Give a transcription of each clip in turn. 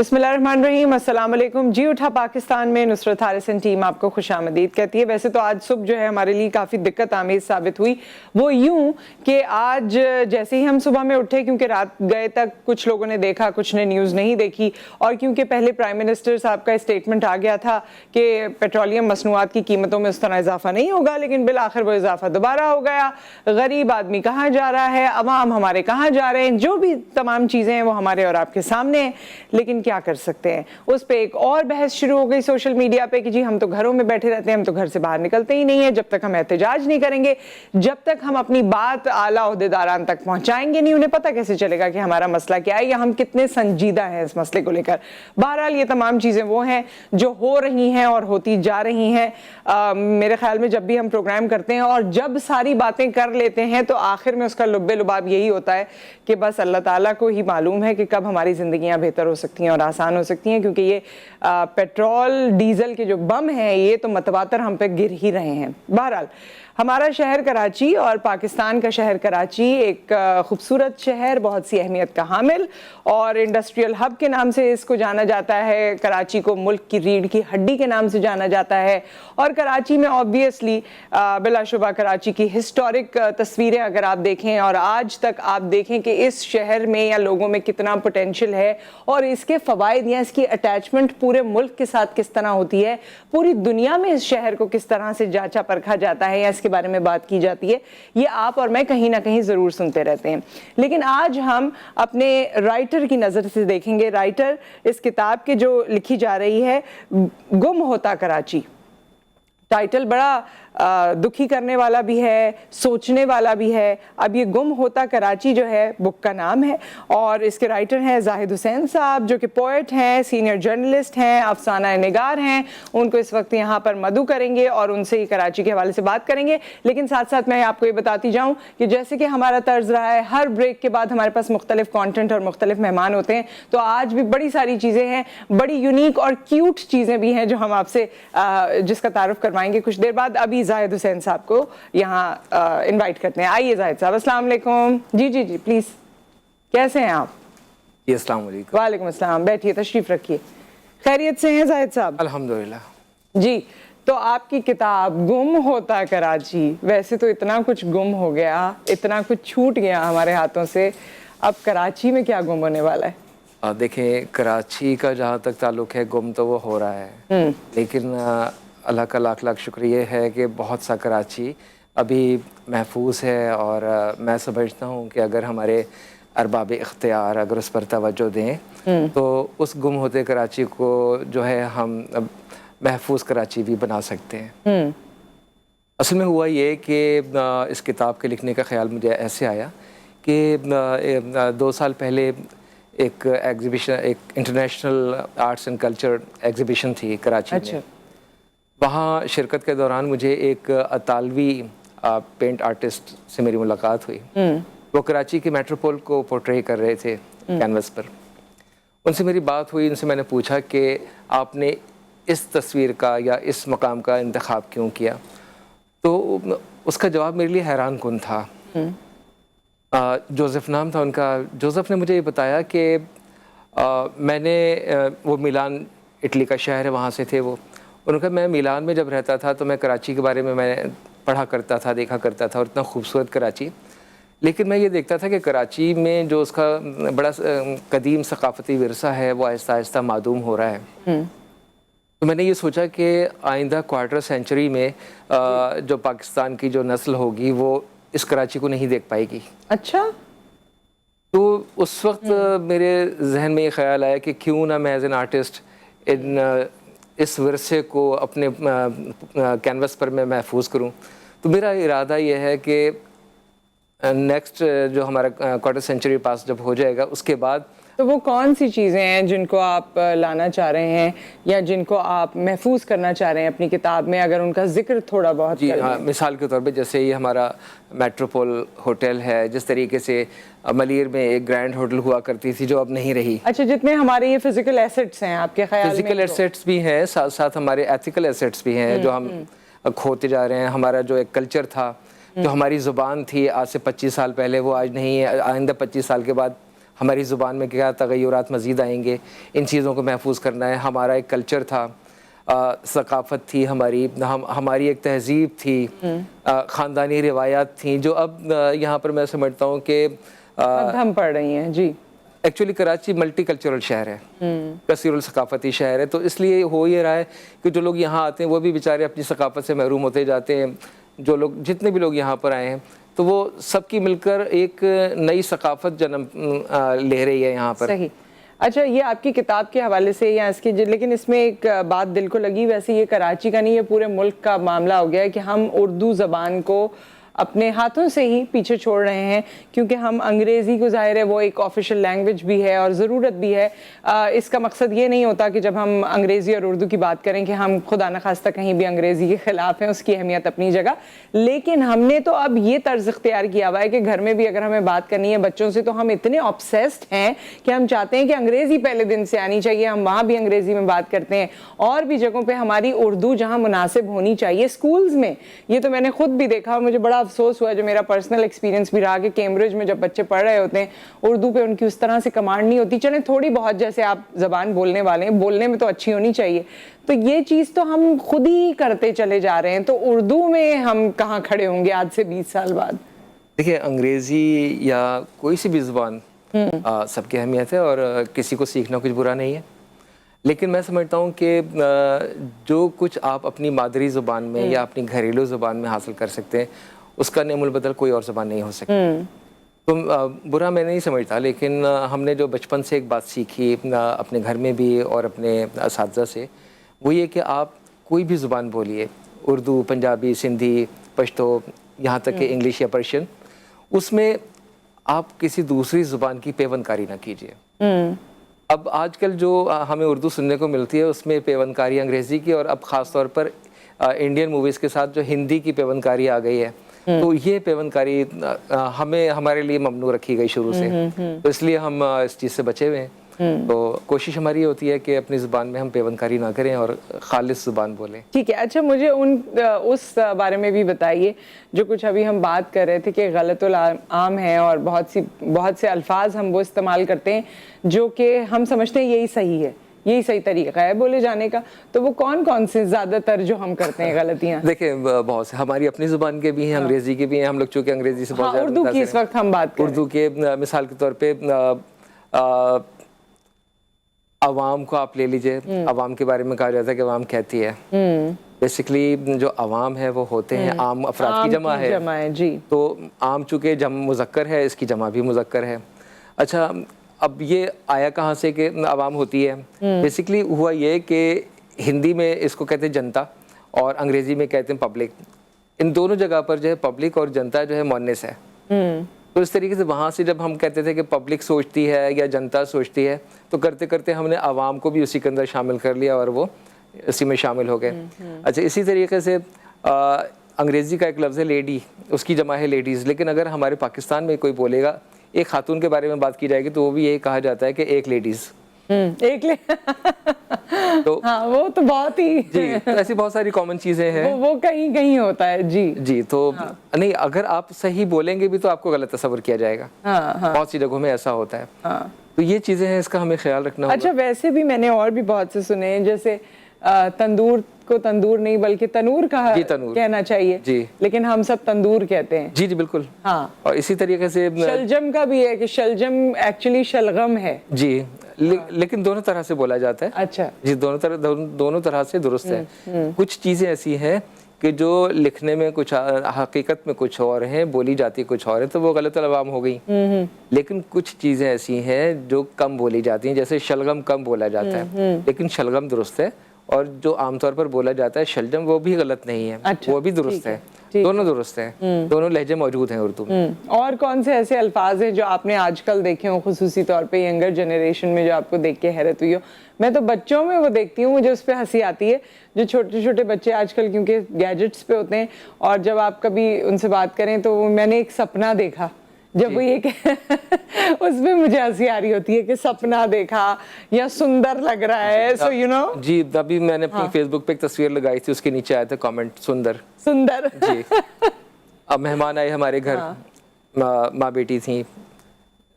बिस्मिल्लाहिर्रहमानिर्रहीम, अस्सलाम वालेकुम। जी उठा पाकिस्तान में नुसरत हारिसन टीम आपको खुशामदीद कहती है। वैसे तो आज सुबह जो है हमारे लिए काफ़ी दिक्कत आमेज़ साबित हुई। वो यूं कि आज जैसे ही हम सुबह में उठे, क्योंकि रात गए तक कुछ लोगों ने देखा, कुछ ने न्यूज़ नहीं देखी, और क्योंकि पहले प्राइम मिनिस्टर साहब का स्टेटमेंट आ गया था कि पेट्रोलियम मसनूआत की कीमतों में उस तरह इजाफा नहीं होगा, लेकिन बिल आखिर वो इजाफा दोबारा हो गया। गरीब आदमी कहाँ जा रहा है, अवाम हमारे कहाँ जा रहे हैं, जो भी तमाम चीज़ें हैं वो हमारे और आपके सामने हैं। लेकिन क्या कर सकते हैं, उस पे एक और बहस शुरू हो गई सोशल मीडिया पे कि जी हम तो घरों में बैठे रहते हैं, हम तो घर से बाहर निकलते ही नहीं है। जब तक हम एहतजाज नहीं करेंगे, जब तक हम अपनी बात आला ओहदेदारान तक पहुंचाएंगे नहीं, उन्हें पता कैसे चलेगा कि हमारा मसला क्या है या हम कितने संजीदा हैं इस मसले को लेकर। बहरहाल ये तमाम चीज़ें वो हैं जो हो रही हैं और होती जा रही हैं। मेरे ख्याल में जब भी हम प्रोग्राम करते हैं और जब सारी बातें कर लेते हैं तो आखिर में उसका लुब्बे लुबाब यही होता है कि बस अल्लाह ताला को ही मालूम है कि कब हमारी ज़िंदगियाँ बेहतर हो सकती हैं और आसान हो सकती हैं, क्योंकि ये पेट्रोल डीजल के जो बम हैं ये तो मतवातर हम पे गिर ही रहे हैं। बहरहाल हमारा शहर कराची और पाकिस्तान का शहर कराची एक खूबसूरत शहर, बहुत सी अहमियत का हामिल, और इंडस्ट्रियल हब के नाम से इसको जाना जाता है। कराची को मुल्क की रीढ़ की हड्डी के नाम से जाना जाता है। और कराची में ऑब्वियसली बिलाशुबा कराची की हिस्टोरिक तस्वीरें अगर आप देखें और आज तक आप देखें कि इस शहर में या लोगों में कितना पोटेंशियल है और इसके फ़वाइद या इसकी अटैचमेंट पूरे मुल्क के साथ किस तरह होती है, पूरी दुनिया में इस शहर को किस तरह से जांचा परखा जाता है या के बारे में बात की जाती है, ये आप और मैं कहीं ना कहीं जरूर सुनते रहते हैं। लेकिन आज हम अपने राइटर की नजर से देखेंगे। राइटर इस किताब के जो लिखी जा रही है, गुम होता कराची। टाइटल बड़ा दुखी करने वाला भी है, सोचने वाला भी है। अब ये गुम होता कराची जो है बुक का नाम है और इसके राइटर हैं जाहिद हुसैन साहब, जो कि पोएट हैं, सीनियर जर्नलिस्ट हैं, अफसाना निगार हैं। उनको इस वक्त यहाँ पर मदु करेंगे और उनसे ही कराची के हवाले से बात करेंगे। लेकिन साथ साथ मैं आपको ये बताती जाऊँ कि जैसे कि हमारा तर्ज रहा है, हर ब्रेक के बाद हमारे पास मुख्तलिफ कॉन्टेंट और मुख्तलिफ मेहमान होते हैं, तो आज भी बड़ी सारी चीज़ें हैं, बड़ी यूनिक और क्यूट चीज़ें भी हैं जो हम आपसे जिसका तारुफ करवाएंगे कुछ देर बाद। अभी जाहिद हुसैन साहब को यहाँ इनवाइट करते हैं। आइए जाहिद साहब, अस्सलाम वालेकुम। जी जी जी प्लीज़, कैसे हैं आप? जी अस्सलाम वालेकुम। वालेकुम अस्सलाम, बैठिए, तशरीफ़ रखिए। खैरियत से हैं जाहिद साहब? अल्हम्दुलिल्लाह। जी, तो आपकी किताब गुम होता कराची, वैसे तो इतना कुछ गुम हो गया, इतना कुछ छूट गया हमारे हाथों से, अब कराची में क्या गुम होने वाला है? देखें, कराची का जहाँ तक ताल्लुक़ है, गुम तो वो हो रहा है, लेकिन अल्लाह का लाख लाख शुक्रिया है कि बहुत सा कराची अभी महफूज है। और मैं समझता हूँ कि अगर हमारे अरबाब इख्तियार अगर उस पर तवज्जो दें तो उस गुम होते कराची को जो है हम महफूज कराची भी बना सकते हैं। असल में हुआ ये कि इस किताब के लिखने का ख्याल मुझे ऐसे आया कि 2 साल पहले एक एग्ज़िबिशन, एक international arts and culture exhibition थी कराची में। वहाँ शिरकत के दौरान मुझे एक अतालवी पेंट आर्टिस्ट से मेरी मुलाकात हुई। वो कराची के मेट्रोपोल को पोर्ट्रे कर रहे थे कैनवस पर। उनसे मेरी बात हुई, उनसे मैंने पूछा कि आपने इस तस्वीर का या इस मकाम का इंतखाब क्यों किया, तो उसका जवाब मेरे लिए हैरान कुन था। जोसेफ नाम था उनका। जोसेफ ने मुझे ये बताया कि मैंने वो मिलान, इटली का शहर है, वहाँ से थे वो। उन्होंने कहा मैं मिलान में जब रहता था तो मैं कराची के बारे में मैं पढ़ा करता था, देखा करता था, और इतना खूबसूरत कराची, लेकिन मैं ये देखता था कि कराची में जो उसका बड़ा कदीम सकाफ़ती विरसा है वो आहिस्ता आहिस्ता मादूम हो रहा है। तो मैंने ये सोचा कि आइंदा क्वार्टर सेंचुरी में जो पाकिस्तान की जो नस्ल होगी वो इस कराची को नहीं देख पाएगी। अच्छा। तो उस वक्त मेरे जहन में ये ख्याल आया कि क्यों ना मैं एज एन आर्टिस्ट इस विरसे को अपने कैनवस पर मैं महफूज करूं। तो मेरा इरादा ये है कि नेक्स्ट जो हमारा क्वार्टर सेंचुरी पास जब हो जाएगा उसके बाद, तो वो कौन सी चीज़ें हैं जिनको आप लाना चाह रहे हैं या जिनको आप महफूज करना चाह रहे हैं अपनी किताब में, अगर उनका जिक्र थोड़ा बहुत? जी हाँ, मिसाल के तौर पे जैसे ये हमारा मेट्रोपोल होटल है, जिस तरीके से मलीर में एक ग्रैंड होटल हुआ करती थी जो अब नहीं रही। अच्छा, जितने हमारे ये फिजिकल एसेट्स हैं आपके ख्याल में? फिजिकल एसेट्स भी हैं, साथ साथ हमारे एथिकल एसेट्स भी हैं जो हम खोते जा रहे हैं। हमारा जो एक कल्चर था, जो हमारी ज़ुबान थी आज से 25 साल पहले, वो आज नहीं है। आइंदा 25 साल के बाद ہماری زبان میں کیا تغیرات مزید آئیں گے، ان چیزوں کو محفوظ کرنا ہے. ہمارا ایک کلچر تھا، ثقافت تھی ہماری ایک تہذیب تھی، خاندانی روایات تھیں، جو اب یہاں پر میں سمجھتا ہوں کہ ہم پڑھ رہی ہیں. جی ایکچولی کراچی ملٹی کلچرل شہر ہے، کثیر الثقافتی شہر ہے، تو اس لیے ہو یہ رہا ہے کہ جو لوگ یہاں آتے ہیں وہ بھی بیچارے اپنی ثقافت سے محروم ہوتے جاتے ہیں. جو لوگ جتنے بھی لوگ یہاں پر آئے ہیں تو وہ سب کی مل کر ایک نئی ثقافت جنم لے رہی ہے یہاں پر. صحیح. اچھا یہ آپ کی کتاب کے حوالے سے یا اس کی، لیکن اس میں ایک بات دل کو لگی، ویسے یہ کراچی کا نہیں، یہ پورے ملک کا معاملہ ہو گیا ہے کہ ہم اردو زبان کو اپنے ہاتھوں سے ہی پیچھے چھوڑ رہے ہیں، کیونکہ ہم انگریزی کو ظاہر ہے وہ ایک آفیشیل لینگویج بھی ہے اور ضرورت بھی ہے. اس کا مقصد یہ نہیں ہوتا کہ جب ہم انگریزی اور اردو کی بات کریں کہ ہم خدا نخواستہ کہیں بھی انگریزی کے خلاف ہیں، اس کی اہمیت اپنی جگہ. لیکن ہم نے تو اب یہ طرز اختیار کیا ہوا ہے کہ گھر میں بھی اگر ہمیں بات کرنی ہے بچوں سے تو ہم اتنے آبسیسڈ ہیں کہ ہم چاہتے ہیں کہ انگریزی پہلے دن سے آنی چاہیے، ہم وہاں بھی انگریزی میں بات کرتے ہیں، اور بھی جگہوں پہ ہماری اردو جہاں مناسب ہونی چاہیے. اسکولز میں یہ تو میں نے خود بھی دیکھا اور مجھے بڑا افسوس ہوا، جو میرا پرسنل ایکسپیرینس بھی رہا، کہ کیمبرج میں جب بچے پڑھ رہے ہوتے ہیں اردو پہ ان کی اس طرح سے کمانڈ نہیں ہوتی. چلیں تھوڑی بہت، جیسے آپ زبان بولنے والے ہیں، بولنے میں تو اچھی ہونی چاہیے، تو یہ چیز تو ہم خود ہی کرتے چلے جا رہے ہیں. تو اردو میں ہم کہاں کھڑے ہوں گے آج سے 20 سال بعد؟ دیکھیے انگریزی یا کوئی سی بھی زبان سب کی اہمیت ہے اور کسی کو سیکھنا کچھ برا نہیں ہے، لیکن میں سمجھتا ہوں کہ جو کچھ آپ اپنی مادری زبان میں یا اپنی گھریلو زبان میں حاصل کر سکتے ہیں اس کا نعم البدل کوئی اور زبان نہیں ہو سکتی. تو برا میں نہیں سمجھتا، لیکن ہم نے جو بچپن سے ایک بات سیکھی اپنے گھر میں بھی اور اپنے اساتذہ سے، وہ یہ کہ آپ کوئی بھی زبان بولیے، اردو، پنجابی، سندھی، پشتو، یہاں تک کہ انگلش یا پرشین، اس میں آپ کسی دوسری زبان کی پیوند کاری نہ کیجیے. اب آج کل جو ہمیں اردو سننے کو ملتی ہے اس میں پیوند کاری انگریزی کی، اور اب خاص طور پر انڈین موویز کے ساتھ جو ہندی کی پیوند کاری آ گئی ہے، تو یہ پیوند کاری ہمارے لیے ممنوع رکھی گئی شروع سے، تو اس لیے ہم اس چیز سے بچے ہوئے ہیں. تو کوشش ہماری یہ ہوتی ہے کہ اپنی زبان میں ہم پیوند کاری نہ کریں اور خالص زبان بولیں. ٹھیک ہے. اچھا مجھے اس بارے میں بھی بتائیے جو کچھ ابھی ہم بات کر رہے تھے کہ غلط العام ہے اور بہت سے الفاظ ہم وہ استعمال کرتے ہیں جو کہ ہم سمجھتے ہیں یہی صحیح ہے، یہی صحیح طریقہ ہے بولے جانے کا، تو وہ کون سے زیادہ تر جو ہم کرتے ہیں غلطیاں؟ دیکھیں بہت سے ہماری اپنی زبان کے بھی ہیں، انگریزی کے بھی ہیں. ہم لوگ چونکہ انگریزی سے بہت زیادہ اردو کی اس وقت ہم بات کریں، اردو کے مثال کے طور پہ عوام کو آپ لے لیجئے. عوام کے بارے میں کہا جاتا ہے کہ عوام کہتی ہے. بیسیکلی جو عوام ہے وہ ہوتے ہیں عام افراد کی جمع ہے. جی. تو عام چونکہ جمع مذکر ہے، اس کی جمع بھی مذکر ہے. اچھا اب یہ آیا کہاں سے کہ عوام ہوتی ہے؟ بیسیکلی ہوا یہ کہ ہندی میں اس کو کہتے ہیں جنتا اور انگریزی میں کہتے ہیں پبلک. ان دونوں جگہ پر جو ہے پبلک اور جنتا جو ہے مؤنث ہے. تو اس طریقے سے وہاں سے جب ہم کہتے تھے کہ پبلک سوچتی ہے یا جنتا سوچتی ہے، تو کرتے کرتے ہم نے عوام کو بھی اسی کے اندر شامل کر لیا اور وہ اسی میں شامل ہو گئے. اچھا اسی طریقے سے انگریزی کا ایک لفظ ہے لیڈی، اس کی جمع ہے لیڈیز، لیکن اگر ہمارے پاکستان میں کوئی بولے گا، ایک خاتون کے بارے میں بات کی جائے گی تو وہ بھی یہی کہا جاتا ہے کہ ایک لیڈیز. تو ہاں وہ تو بہت ہی جی ایسی بہت ساری کامن چیزیں ہیں، وہ کہیں کہیں ہوتا ہے. جی تو نہیں، اگر آپ صحیح بولیں گے بھی تو آپ کو غلط تصور کیا جائے گا. بہت سی جگہوں میں ایسا ہوتا ہے. تو یہ چیزیں ہیں، اس کا ہمیں خیال رکھنا ہوگا. اچھا ویسے بھی میں نے اور بھی بہت سے سنے ہیں، جیسے تندور کو تندور نہیں بلکہ تنور کہنا چاہیے، لیکن ہم سب تندور کہتے ہیں. جی بالکل. ہاں اور اسی طریقے سے شلجم کا بھی ہے کہ شلجم ایکچولی شلغم ہے. جی لیکن دونوں طرح سے بولا جاتا ہے. اچھا جی دونوں طرح سے درست ہے. کچھ چیزیں ایسی ہیں کہ جو لکھنے میں کچھ، حقیقت میں کچھ اور ہیں، بولی جاتی کچھ اور ہے، تو وہ غلط العوام ہو گئی. لیکن کچھ چیزیں ایسی ہیں جو کم بولی جاتی ہیں، جیسے شلغم کم بولا جاتا ہے لیکن شلغم درست ہے. اور جو عام طور پر بولا جاتا ہے شلجم، وہ بھی غلط نہیں ہے، وہ بھی درست ہے. دونوں درست ہیں، دونوں لہجے موجود ہیں اردو میں. اور کون سے ایسے الفاظ ہیں جو آپ نے آج کل دیکھے ہوں، خصوصی طور پہ ینگر جنریشن میں، جو آپ کو دیکھ کے حیرت ہوئی ہو؟ میں تو بچوں میں وہ دیکھتی ہوں، مجھے اس پہ ہنسی آتی ہے، جو چھوٹے چھوٹے بچے آج کل کیونکہ گیجٹس پہ ہوتے ہیں، اور جب آپ کبھی ان سے بات کریں تو میں نے ایک سپنا دیکھا، جب وہ یہ کہ اس میں مجھے ہنسی آ رہی ہوتی ہے کہ سپنا دیکھا یا سندر لگ رہا ہے. So you know. جی ابھی میں نے اپنی فیس بک پہ ایک تصویر لگائی تھی، اس کے نیچے آیا تھا کامنٹ سندر. جی اب مہمان آئے ہمارے گھر، ماں بیٹی تھیں،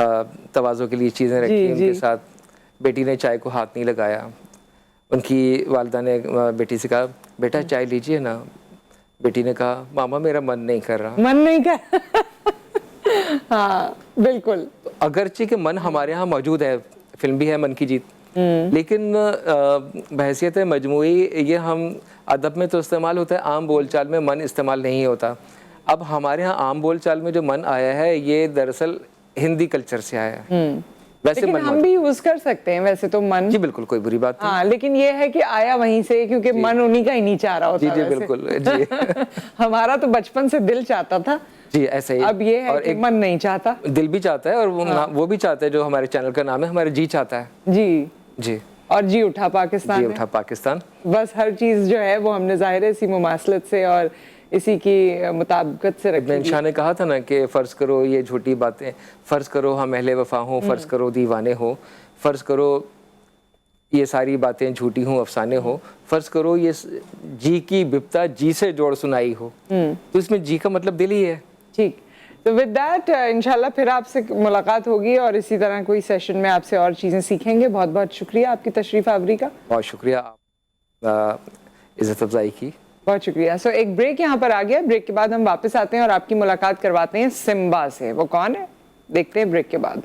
तवाज़ो के लिए चीज़ें रखी जी, उनके जी। साथ। बेटी ने चाय को हाथ नहीं लगाया। उनकी वालिदा ने बेटी से कहा, बेटा चाय लीजिए ना। बेटी ने कहा, मामा मेरा मन नहीं कर रहा। मन नहीं कर हाँ बिल्कुल। अगरचे कि मन हमारे यहाँ मौजूद है, फिल्म भी है मन की जीत, लेकिन बहैसियत मजमूई ये हम अदब में तो इस्तेमाल होता है, आम बोलचाल में मन इस्तेमाल नहीं होता। अब हमारे यहाँ आम बोलचाल में जो मन आया है ये दरअसल हिंदी कल्चर से आया है। वैसे लेकिन मन हम भी यूज कर सकते हैं वैसे तो मन। जी बिल्कुल, कोई बुरी बात नहीं। हाँ लेकिन ये है कि आया वहीं से, क्योंकि मन उन्हीं का ही नहीं चाह रहा होता। जी जी वैसे। बिल्कुल जी। हमारा तो बचपन से दिल चाहता था। जी ऐसे ही। अब ये है और कि मन नहीं चाहता। दिल भी चाहता है और वो भी चाहता है, जो हमारे चैनल का नाम है, हमारे जी चाहता है। जी जी और जी उठा पाकिस्तान जी है। उठा पाकिस्तान। बस हर चीज जो है वो हमने जाहिर है इसी मुमासलत से और इसी की मुताबिकत से रखी इब्न शाह ने कहा था ना कि फ़र्ज़ करो ये झूठी बातें, फ़र्ज़ करो हम अहले वफ़ा हों, फ़र्ज़ करो दीवाने हो, फ़र्ज़ करो ये सारी बातें झूठी हों अफसाने हो, फ़र्ज़ करो ये जी की बिपता जी से जोड़ सुनाई हो। तो इसमें जी का मतलब दिल ही है। ठीक। तो विद दैट इंशाल्लाह फिर आपसे मुलाकात होगी और इसी तरह कोई सेशन में आपसे और चीज़ें सीखेंगे। बहुत बहुत शुक्रिया आपकी तशरीफ़ आवरी का। बहुत शुक्रिया आप इज़्ज़त अफ़ज़ाई की। बहुत शुक्रिया। सो एक ब्रेक यहाँ पर आ गया, ब्रेक के बाद हम वापस आते हैं और आपकी मुलाकात करवाते हैं सिम्बा से। वो कौन है देखते हैं ब्रेक के बाद।